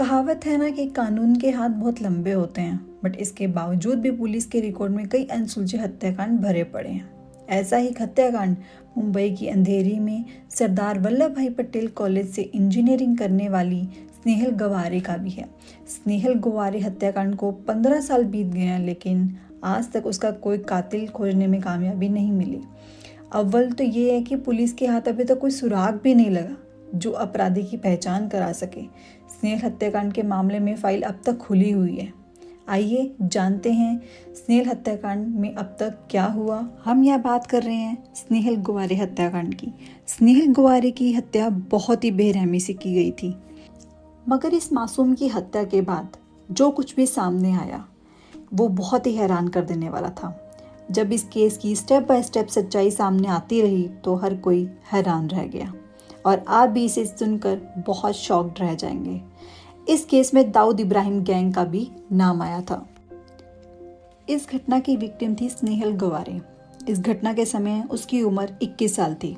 कहावत है ना कि कानून के हाथ बहुत लंबे होते हैं, बट इसके बावजूद भी पुलिस के रिकॉर्ड में कई अनसुलझे हत्याकांड भरे पड़े हैं। ऐसा ही एक हत्याकांड मुंबई की अंधेरी में सरदार वल्लभ भाई पटेल कॉलेज से इंजीनियरिंग करने वाली स्नेहल गवारे का भी है। स्नेहल गवारे हत्याकांड को 15 साल बीत गए हैं, लेकिन आज तक उसका कोई कातिल खोजने में कामयाबी नहीं मिली। अव्वल तो ये है कि पुलिस के हाथ अभी तक कोई सुराग भी नहीं लगा जो अपराधी की पहचान करा सके। स्नेहल हत्याकांड के मामले में फाइल अब तक खुली हुई है। आइए जानते हैं स्नेहल हत्याकांड में अब तक क्या हुआ। हम यहाँ बात कर रहे हैं स्नेहल गवारे हत्याकांड की। स्नेहल गवारे की हत्या बहुत ही बेरहमी से की गई थी, मगर इस मासूम की हत्या के बाद जो कुछ भी सामने आया वो बहुत ही हैरान कर देने वाला था। जब इस केस की स्टेप बाय स्टेप सच्चाई सामने आती रही तो हर कोई हैरान रह गया और आप भी इसे सुनकर बहुत शॉक्ड रह जाएंगे। इस केस में दाऊद इब्राहिम गैंग का भी नाम आया था। इस घटना की विक्टिम थी स्नेहल गवारे। इस घटना के समय उसकी उम्र 21 साल थी।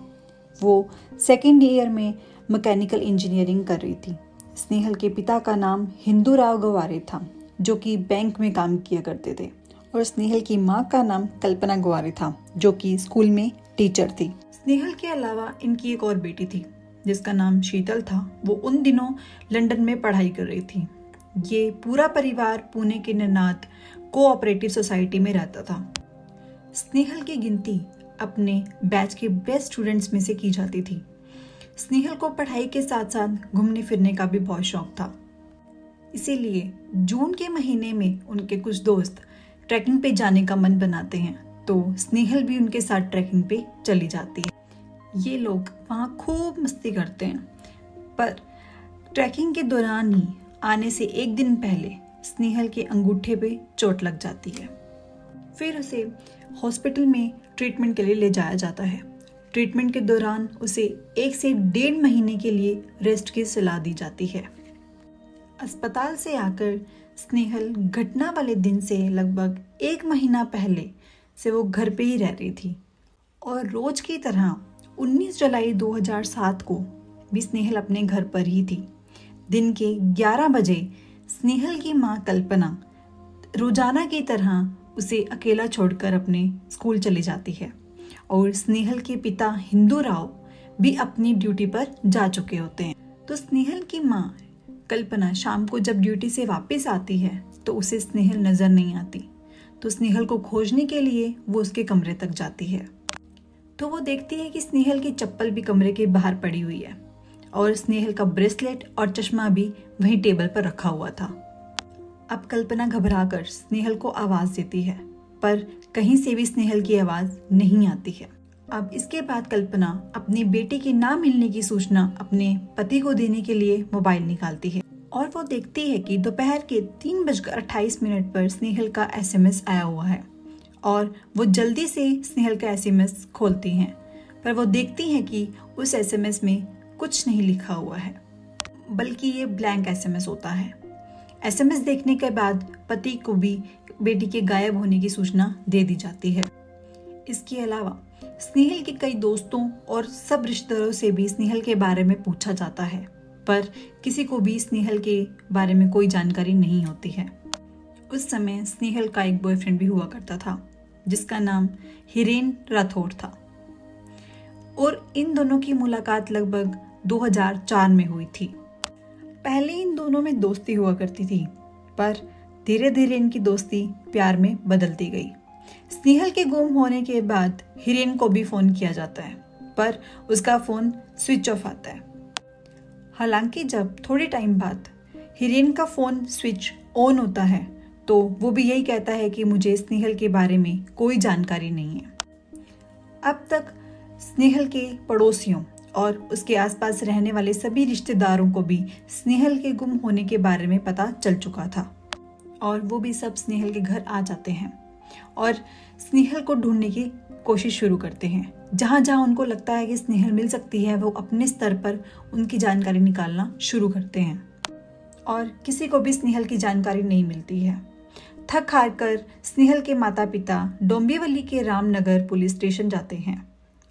वो सेकेंड ईयर में मैकेनिकल इंजीनियरिंग कर रही थी। स्नेहल के पिता का नाम हिंदूराव गवारे था, जो कि बैंक में काम किया करते थे, और स्नेहल की माँ का नाम कल्पना गवारे था, जो कि स्कूल में टीचर थी। स्नेहल के अलावा इनकी एक और बेटी थी जिसका नाम शीतल था। वो उन दिनों लंदन में पढ़ाई कर रही थी। ये पूरा परिवार पुणे के निर्नाद कोऑपरेटिव सोसाइटी में रहता था। स्नेहल की गिनती अपने बैच के बेस्ट स्टूडेंट्स में से की जाती थी। स्नेहल को पढ़ाई के साथ साथ घूमने फिरने का भी बहुत शौक था। इसीलिए जून के महीने में उनके कुछ दोस्त ट्रैकिंग पे जाने का मन बनाते हैं, तो स्नेहल भी उनके साथ ट्रैकिंग पे चली जाती है। ये लोग वहाँ खूब मस्ती करते हैं, पर ट्रैकिंग के दौरान ही आने से एक दिन पहले स्नेहल के अंगूठे पे चोट लग जाती है। फिर उसे हॉस्पिटल में ट्रीटमेंट के लिए ले जाया जाता है। ट्रीटमेंट के दौरान उसे 1 से 1.5 महीने के लिए रेस्ट की सलाह दी जाती है। अस्पताल से आकर स्नेहल घटना वाले दिन से लगभग 1 महीना पहले से वो घर पे ही रह रही थी, और रोज की तरह 19 जुलाई 2007 को भी स्नेहल अपने घर पर ही थी। दिन के 11 बजे स्नेहल की माँ कल्पना रोजाना की तरह उसे अकेला छोड़कर अपने स्कूल चली जाती है, और स्नेहल के पिता हिंदूराव भी अपनी ड्यूटी पर जा चुके होते हैं। तो स्नेहल की माँ कल्पना शाम को जब ड्यूटी से वापस आती है तो उसे स्नेहल नजर नहीं आती। तो स्नेहल को खोजने के लिए वो उसके कमरे तक जाती है, तो वो देखती है कि स्नेहल की चप्पल भी कमरे के बाहर पड़ी हुई है, और स्नेहल का ब्रेसलेट और चश्मा भी वहीं टेबल पर रखा हुआ था। अब कल्पना घबराकर स्नेहल को आवाज देती है, पर कहीं से भी स्नेहल की आवाज नहीं आती है। अब इसके बाद कल्पना अपनी बेटी के ना मिलने की सूचना अपने पति को देने के लिए मोबाइल निकालती है, और वो देखती है कि दोपहर के 3:28 पर स्नेहल का SMS आया हुआ है, और वो जल्दी से स्नेहल का SMS खोलती हैं, पर वो देखती हैं कि उस SMS में कुछ नहीं लिखा हुआ है, बल्कि ये ब्लैंक SMS होता है। SMS देखने के बाद पति को भी बेटी के गायब होने की सूचना दे दी जाती है। इसके अलावा स्नेहल के कई दोस्तों और सब रिश्तेदारों से भी स्नेहल के बारे में पूछा जाता है, पर किसी को भी स्नेहल के बारे में कोई जानकारी नहीं होती है। उस समय स्नेहल का एक बॉयफ्रेंड भी हुआ करता था जिसका नाम हिरेन राठौड़ था, और इन दोनों की मुलाकात लगभग 2004 में हुई थी। पहले इन दोनों में दोस्ती हुआ करती थी, पर धीरे धीरे इनकी दोस्ती प्यार में बदलती गई। स्नेहल के गुम होने के बाद हिरेन को भी फोन किया जाता है, पर उसका फोन स्विच ऑफ आता है। हालांकि जब थोड़े टाइम बाद हिरेन का फोन स्विच ऑन होता है तो वो भी यही कहता है कि मुझे स्नेहल के बारे में कोई जानकारी नहीं है। अब तक स्नेहल के पड़ोसियों और उसके आसपास रहने वाले सभी रिश्तेदारों को भी स्नेहल के गुम होने के बारे में पता चल चुका था, और वो भी सब स्नेहल के घर आ जाते हैं और स्नेहल को ढूंढने की कोशिश शुरू करते हैं। जहां जहां उनको लगता है कि स्नेहल मिल सकती है, वो अपने स्तर पर उनकी जानकारी निकालना शुरू करते हैं, और किसी को भी स्नेहल की जानकारी नहीं मिलती है। थक हार कर स्नेहल के माता पिता डोंबिवली के रामनगर पुलिस स्टेशन जाते हैं,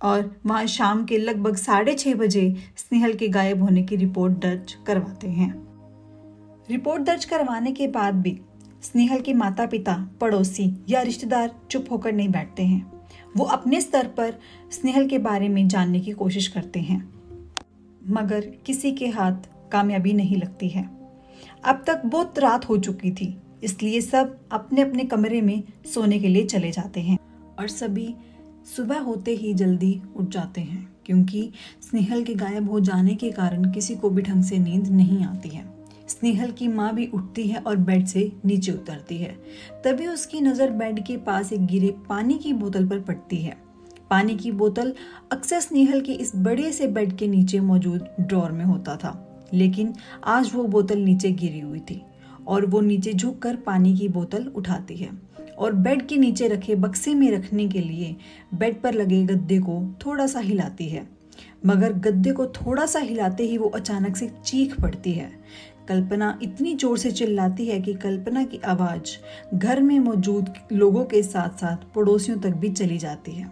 और वहां शाम के लगभग 6:30 बजे स्नेहल के गायब होने की रिपोर्ट दर्ज करवाते हैं। रिपोर्ट दर्ज करवाने के बाद भी स्नेहल के माता पिता, पड़ोसी या रिश्तेदार चुप होकर नहीं बैठते हैं। वो अपने स्तर पर स्नेहल के बारे में जानने की कोशिश करते हैं, मगर किसी के हाथ कामयाबी नहीं लगती है। अब तक बहुत रात हो चुकी थी, इसलिए सब अपने अपने कमरे में सोने के लिए चले जाते हैं और सभी सुबह होते ही जल्दी उठ जाते हैं, क्योंकि स्नेहल के गायब हो जाने के कारण किसी को भी ढंग से नींद नहीं आती है। स्नेहल की माँ भी उठती है और बेड से नीचे उतरती है। तभी उसकी नज़र बेड के पास एक गिरे पानी की बोतल पर पड़ती है। पानी की बोतल अक्सर स्नेहल के इस बड़े से बेड के नीचे मौजूद ड्रॉर में होता था, लेकिन आज वो बोतल नीचे गिरी हुई थी और वो नीचे झुककर पानी की बोतल उठाती है और बेड के नीचे रखे बक्से में रखने के लिए बेड पर लगे गद्दे को थोड़ा सा हिलाती है। मगर गद्दे को थोड़ा सा हिलाते ही वो अचानक से चीख पड़ती है। कल्पना इतनी जोर से चिल्लाती है कि कल्पना की आवाज़ घर में मौजूद लोगों के साथ साथ पड़ोसियों तक भी चली जाती है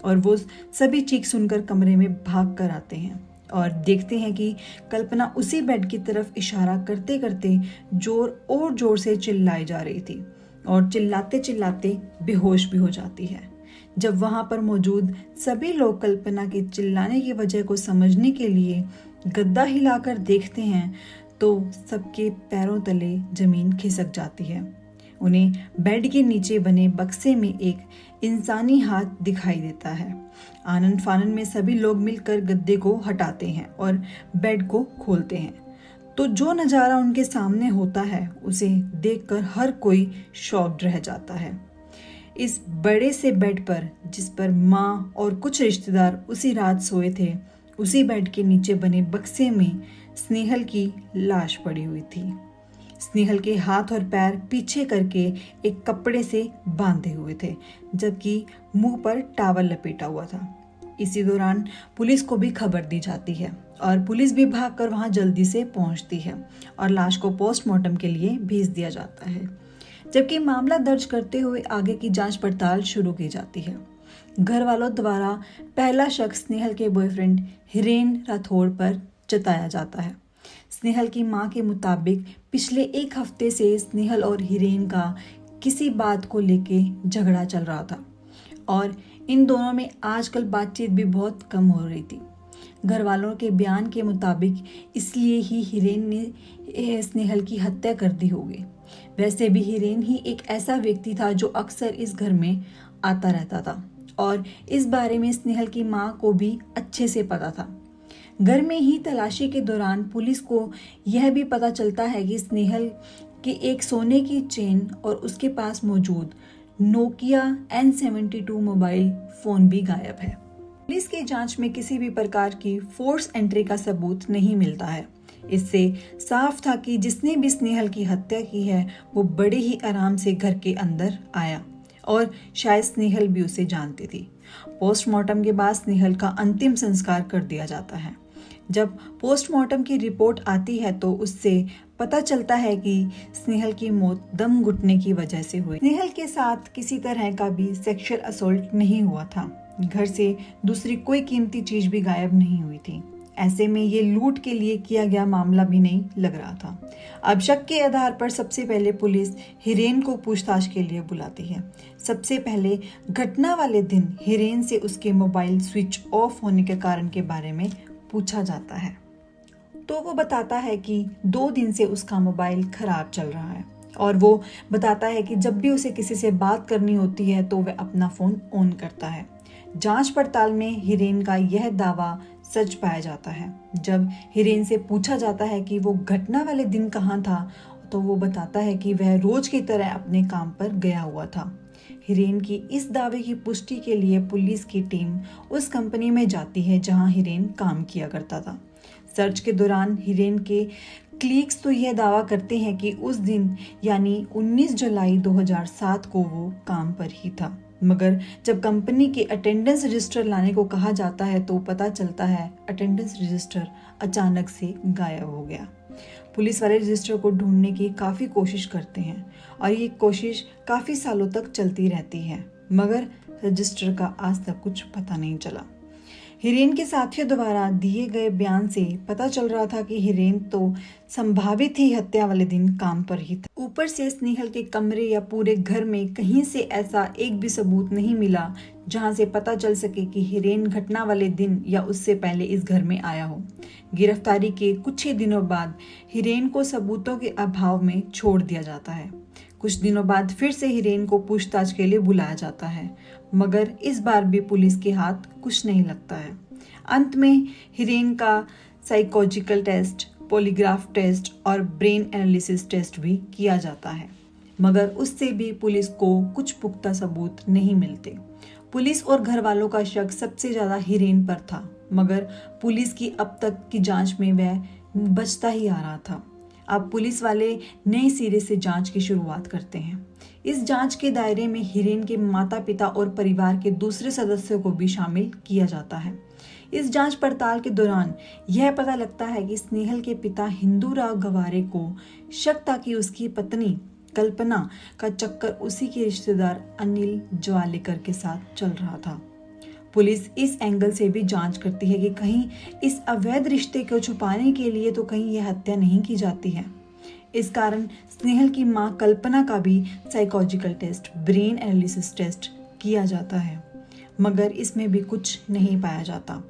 और वो सभी चीख सुनकर कमरे में भाग कर आते हैं और देखते हैं कि कल्पना उसी बेड की तरफ इशारा करते करते जोर से चिल्लाई जा रही थी और चिल्लाते चिल्लाते बेहोश भी हो जाती है। जब वहां पर मौजूद सभी लोग कल्पना के चिल्लाने की वजह को समझने के लिए गद्दा हिलाकर देखते हैं तो सबके पैरों तले जमीन खिसक जाती है। उन्हें बेड के नीचे बने बक्से में एक इंसानी हाथ दिखाई देता है। आनन फानन में सभी लोग मिलकर गद्दे को हटाते हैं और बेड को खोलते हैं, तो जो नज़ारा उनके सामने होता है उसे देखकर हर कोई शॉक्ड रह जाता है। इस बड़े से बेड पर, जिस पर माँ और कुछ रिश्तेदार उसी रात सोए थे, उसी बेड के नीचे बने बक्से में स्नेहल की लाश पड़ी हुई थी। स्नेहल के हाथ और पैर पीछे करके एक कपड़े से बांधे हुए थे, जबकि मुंह पर टॉवल लपेटा हुआ था। इसी दौरान पुलिस को भी खबर दी जाती है और पुलिस भी भागकर वहां जल्दी से पहुंचती है और लाश को पोस्टमार्टम के लिए भेज दिया जाता है, जबकि मामला दर्ज करते हुए आगे की जांच पड़ताल शुरू की जाती है। घर वालों द्वारा पहला शक स्नेहल के बॉयफ्रेंड हिरेन राठौड़ पर जताया जाता है। स्नेहल की मां के मुताबिक पिछले एक हफ्ते से स्नेहल और हिरेन का किसी बात को लेके झगड़ा चल रहा था और इन दोनों में आजकल बातचीत भी बहुत कम हो रही थी। घर वालों के बयान के मुताबिक इसलिए ही हिरेन ने स्नेहल की हत्या कर दी होगी। वैसे भी हिरेन ही एक ऐसा व्यक्ति था जो अक्सर इस घर में आता रहता था और इस बारे में स्नेहल की मां को भी अच्छे से पता था। घर में ही तलाशी के दौरान पुलिस को यह भी पता चलता है कि स्नेहल की एक सोने की चेन और उसके पास मौजूद नोकिया N72 मोबाइल फोन भी गायब है। पुलिस की जांच में किसी भी प्रकार की फोर्स एंट्री का सबूत नहीं मिलता है। इससे साफ था कि जिसने भी स्नेहल की हत्या की है वो बड़े ही आराम से घर के अंदर आया और शायद स्नेहल भी उसे जानती थी। पोस्टमार्टम के बाद स्नेहल का अंतिम संस्कार कर दिया जाता है। जब पोस्टमार्टम की रिपोर्ट आती है तो उससे पता चलता है कि स्नेहल की मौत दम घुटने की वजह से हुई। स्नेहल के साथ किसी तरह का भी सेक्सुअल असॉल्ट नहीं हुआ था। घर से दूसरी कोई कीमती चीज भी गायब नहीं हुई थी। ऐसे में ये लूट के लिए किया गया मामला भी नहीं लग रहा था। अब शक के आधार पर सबसे पहले पुलिस हिरेन को पूछताछ के लिए बुलाती है। सबसे पहले घटना वाले दिन हिरेन से उसके मोबाइल स्विच ऑफ होने के कारण के बारे में पूछा जाता है, तो वो बताता है कि 2 दिन से उसका मोबाइल खराब चल रहा है और वो बताता है कि जब भी उसे किसी से बात करनी होती है तो वह अपना फोन ऑन करता है। जांच पड़ताल में हिरेन का यह दावा सच पाया जाता है। जब हिरेन से पूछा जाता है कि वो घटना वाले दिन कहाँ था, तो वो बताता है कि वह रोज की तरह अपने काम पर गया हुआ था। हिरेन की इस दावे की पुष्टि के लिए पुलिस की टीम उस कंपनी में जाती है जहां हिरेन काम किया करता था। सर्च के दौरान हिरेन के क्लीक्स तो यह दावा करते हैं कि उस दिन यानी 19 जुलाई 2007 को वो काम पर ही था, मगर जब कंपनी के अटेंडेंस रजिस्टर लाने को कहा जाता है तो पता चलता है अटेंडेंस रजिस्टर अचानक से गायब हो गया। पुलिस वाले रजिस्टर को ढूंढने की काफ़ी कोशिश करते हैं और ये कोशिश काफ़ी सालों तक चलती रहती है, मगर रजिस्टर का आज तक कुछ पता नहीं चला। हिरेन के साथियों द्वारा दिए गए बयान से पता चल रहा था कि हिरेन तो संभावित ही हत्या वाले दिन काम पर ही था। ऊपर से स्नेहल के कमरे या पूरे घर में कहीं से ऐसा एक भी सबूत नहीं मिला जहां से पता चल सके कि हिरेन घटना वाले दिन या उससे पहले इस घर में आया हो। गिरफ्तारी के कुछ ही दिनों बाद हिरेन को सबूतों के अभाव में छोड़ दिया जाता है। कुछ दिनों बाद फिर से हिरेन को पूछताछ के लिए बुलाया जाता है, मगर इस बार भी पुलिस के हाथ कुछ नहीं लगता है। अंत में हिरेन का साइकोलॉजिकल टेस्ट, पॉलीग्राफ टेस्ट और ब्रेन एनालिसिस टेस्ट भी किया जाता है, मगर उससे भी पुलिस को कुछ पुख्ता सबूत नहीं मिलते। पुलिस और घर वालों का शक सबसे ज्यादा हिरेन पर था, मगर पुलिस की अब तक की जांच में वह बचता ही आ रहा था। अब पुलिस वाले नए सिरे से जांच की शुरुआत करते हैं। इस जांच के दायरे में हिरेन के माता पिता और परिवार के दूसरे सदस्यों को भी शामिल किया जाता है। इस जांच पड़ताल के दौरान यह पता लगता है कि स्नेहल के पिता हिंदूराव गवारे को शक था कि उसकी पत्नी कल्पना का चक्कर उसी के रिश्तेदार अनिल ज्वालेकर के साथ चल रहा था। पुलिस इस एंगल से भी जांच करती है कि कहीं इस अवैध रिश्ते को छुपाने के लिए तो कहीं यह हत्या नहीं की जाती है। इस कारण स्नेहल की मां कल्पना का भी psychological test, brain analysis test किया जाता है, मगर इसमें भी कुछ नहीं पाया जाता।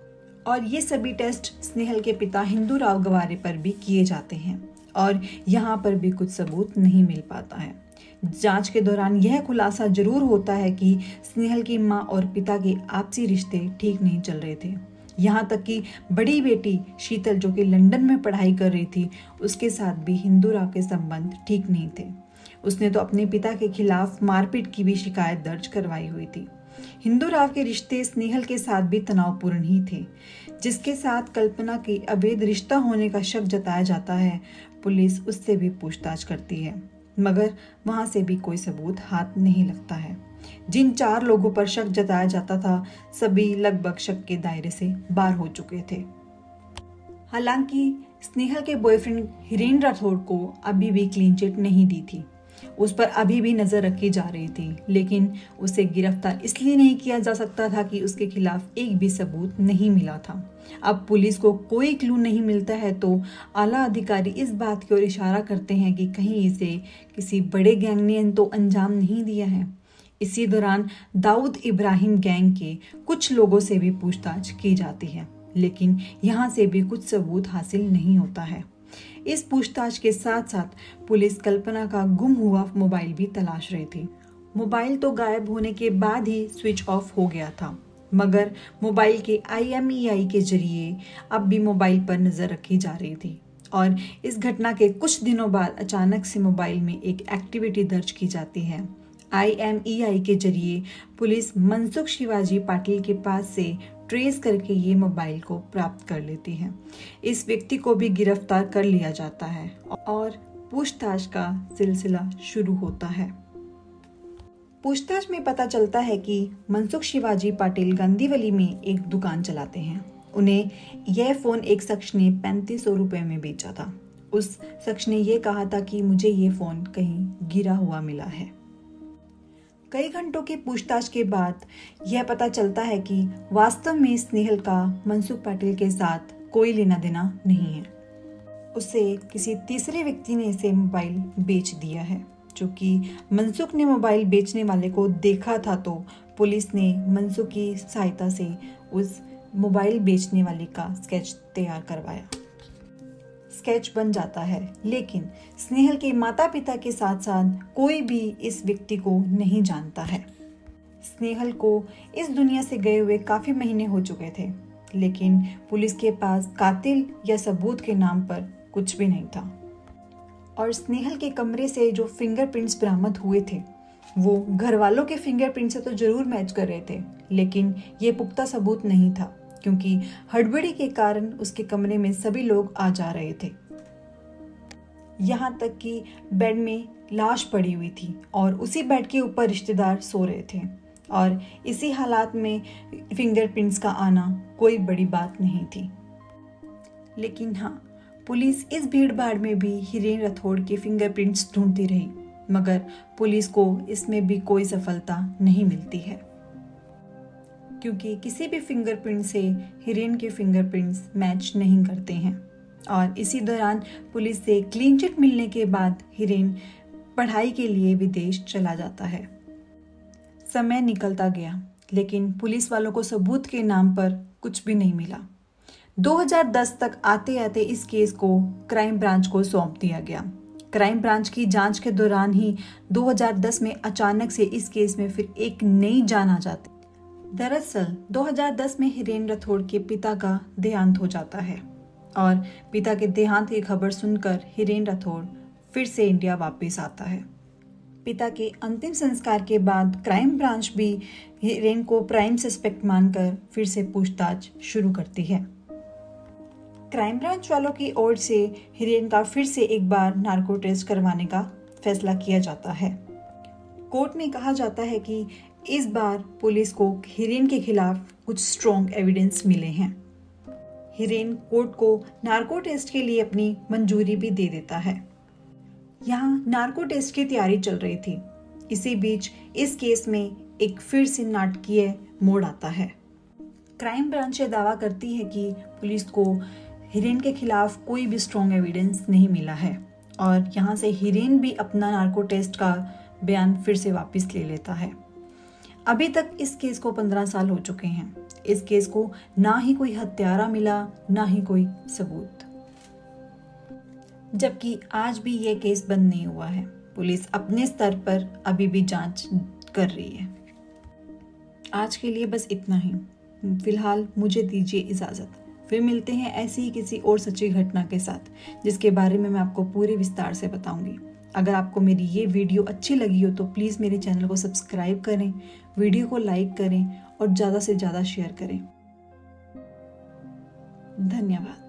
और ये सभी टेस्ट स्नेहल के पिता हिंदूराव गवारे पर भी किए जाते हैं और यहाँ पर भी कुछ सबूत नहीं मिल पाता है। जांच के दौरान यह खुलासा जरूर होता है कि स्नेहल की मां और पिता के आपसी रिश्ते ठीक नहीं चल रहे थे। यहाँ तक कि बड़ी बेटी शीतल, जो कि लंदन में पढ़ाई कर रही थी, उसके साथ भी हिंदूराव के संबंध ठीक नहीं थे। उसने तो अपने पिता के खिलाफ मारपीट की भी शिकायत दर्ज करवाई हुई थी। हिंदूराव के रिश्ते स्नेहल के साथ भी तनावपूर्ण ही थे, जिसके साथ कल्पना की अवैध रिश्ता होने का शक जताया जाता है। पुलिस उससे भी पूछताछ करती है, मगर वहां से भी कोई सबूत हाथ नहीं लगता है। जिन 4 लोगों पर शक जताया जाता था, सभी लगभग शक के दायरे से बाहर हो चुके थे। हालांकि स्नेहल के बॉयफ्रेंड हिरेन राठौड़ को अभी भी क्लीन चिट नहीं दी थी। उस पर अभी भी नजर रखी जा रही थी, लेकिन उसे गिरफ्तार इसलिए नहीं किया जा सकता था कि उसके खिलाफ एक भी सबूत नहीं मिला था। अब पुलिस को कोई क्लू नहीं मिलता है तो आला अधिकारी इस बात की ओर इशारा करते हैं कि कहीं इसे किसी बड़े गैंग ने तो अंजाम नहीं दिया है। इसी दौरान दाऊद इब्राहिम गैंग के कुछ लोगों से भी पूछताछ की जाती है, लेकिन यहाँ से भी कुछ सबूत हासिल नहीं होता है। इस पूछताछ के साथ साथ पुलिस कल्पना का गुम हुआ मोबाइल भी तलाश रही थी। मोबाइल तो गायब होने के बाद ही स्विच ऑफ हो गया था, मगर मोबाइल के IMEI के जरिए अब भी मोबाइल पर नजर रखी जा रही थी। और इस घटना के कुछ दिनों बाद अचानक से मोबाइल में एक एक्टिविटी दर्ज की जाती है। IMEI के जरिए पुलिस मनसुख शिवाजी पाटिल के पास से ट्रेस करके ये मोबाइल को प्राप्त कर लेती है। इस व्यक्ति को भी गिरफ्तार कर लिया जाता है और पूछताछ का सिलसिला शुरू होता है। पूछताछ में पता चलता है कि मनसुख शिवाजी पाटिल गांधीवली में एक दुकान चलाते हैं। उन्हें यह फोन एक शख्स ने 3500 रुपए में बेचा था। उस शख्स ने यह कहा था कि मुझे ये फोन कहीं गिरा हुआ मिला है। कई घंटों की पूछताछ के बाद यह पता चलता है कि वास्तव में स्नेहल का मनसुख पाटिल के साथ कोई लेना देना नहीं है। उसे किसी तीसरे व्यक्ति ने इसे मोबाइल बेच दिया है। चूंकि मनसुख ने मोबाइल बेचने वाले को देखा था, तो पुलिस ने मनसुख की सहायता से उस मोबाइल बेचने वाले का स्केच तैयार करवाया। स्केच बन जाता है, लेकिन स्नेहल के माता पिता के साथ साथ कोई भी इस व्यक्ति को नहीं जानता है। स्नेहल को इस दुनिया से गए हुए काफी महीने हो चुके थे, लेकिन पुलिस के पास कातिल या सबूत के नाम पर कुछ भी नहीं था। और स्नेहल के कमरे से जो फिंगरप्रिंट्स बरामद हुए थे, वो घर वालों के फिंगरप्रिंट से तो जरूर मैच कर रहे थे, लेकिन ये पुख्ता सबूत नहीं था, क्योंकि हड़बड़ी के कारण उसके कमरे में सभी लोग आ जा रहे थे। यहाँ तक कि बेड में लाश पड़ी हुई थी और उसी बेड के ऊपर रिश्तेदार सो रहे थे, और इसी हालात में फिंगरप्रिंट्स का आना कोई बड़ी बात नहीं थी। लेकिन हाँ, पुलिस इस भीड़ भाड़ में भी हिरेन राठौड़ के फिंगरप्रिंट्स ढूंढती रही, मगर पुलिस को इसमें भी कोई सफलता नहीं मिलती है, क्योंकि किसी भी फिंगरप्रिंट से हिरेन के फिंगरप्रिंट्स मैच नहीं करते हैं। और इसी दौरान पुलिस से क्लीन चिट मिलने के बाद हिरेन पढ़ाई के लिए विदेश चला जाता है। समय निकलता गया, लेकिन पुलिस वालों को सबूत के नाम पर कुछ भी नहीं मिला। 2010 तक आते आते इस केस को क्राइम ब्रांच को सौंप दिया गया। क्राइम ब्रांच की जांच के दौरान ही 2010 में अचानक से इस केस में फिर एक नई जान आ जाती। दरअसल 2010 में हिरेन राठौड़ के पिता का देहांत हो जाता है और पिता के देहांत की खबर सुनकर हिरेन राठौड़ फिर से इंडिया वापस आता है। पिता के अंतिम संस्कार के बाद क्राइम ब्रांच भी हिरेन को प्राइम सस्पेक्ट मानकर फिर से पूछताछ शुरू करती है। क्राइम ब्रांच वालों की ओर से हिरेन का फिर से एक बार नार्को टेस्ट करवाने का फैसला किया जाता है। कोर्ट में कहा जाता है कि इस बार पुलिस को हिरेन के खिलाफ कुछ स्ट्रॉन्ग एविडेंस मिले हैं। हिरेन कोर्ट को नार्को टेस्ट के लिए अपनी मंजूरी भी दे देता है। यहाँ नार्को टेस्ट की तैयारी चल रही थी। इसी बीच इस केस में एक फिर से नाटकीय मोड़ आता है। क्राइम ब्रांच ये दावा करती है कि पुलिस को हिरेन के खिलाफ कोई भी स्ट्रॉन्ग एविडेंस नहीं मिला है और यहाँ से हिरेन भी अपना नार्को टेस्ट का बयान फिर से वापस ले लेता है। अभी तक इस केस को 15 साल हो चुके हैं। इस केस को ना ही कोई हत्यारा मिला, ना ही कोई सबूत, जबकि आज भी ये केस बंद नहीं हुआ है। पुलिस अपने स्तर पर अभी भी जांच कर रही है। आज के लिए बस इतना ही। फिलहाल मुझे दीजिए इजाज़त। फिर मिलते हैं ऐसी ही किसी और सच्ची घटना के साथ, जिसके बारे में मैं आपको पूरे विस्तार से बताऊंगी। अगर आपको मेरी ये वीडियो अच्छी लगी हो तो प्लीज़ मेरे चैनल को सब्सक्राइब करें, वीडियो को लाइक करें और ज़्यादा से ज़्यादा शेयर करें। धन्यवाद।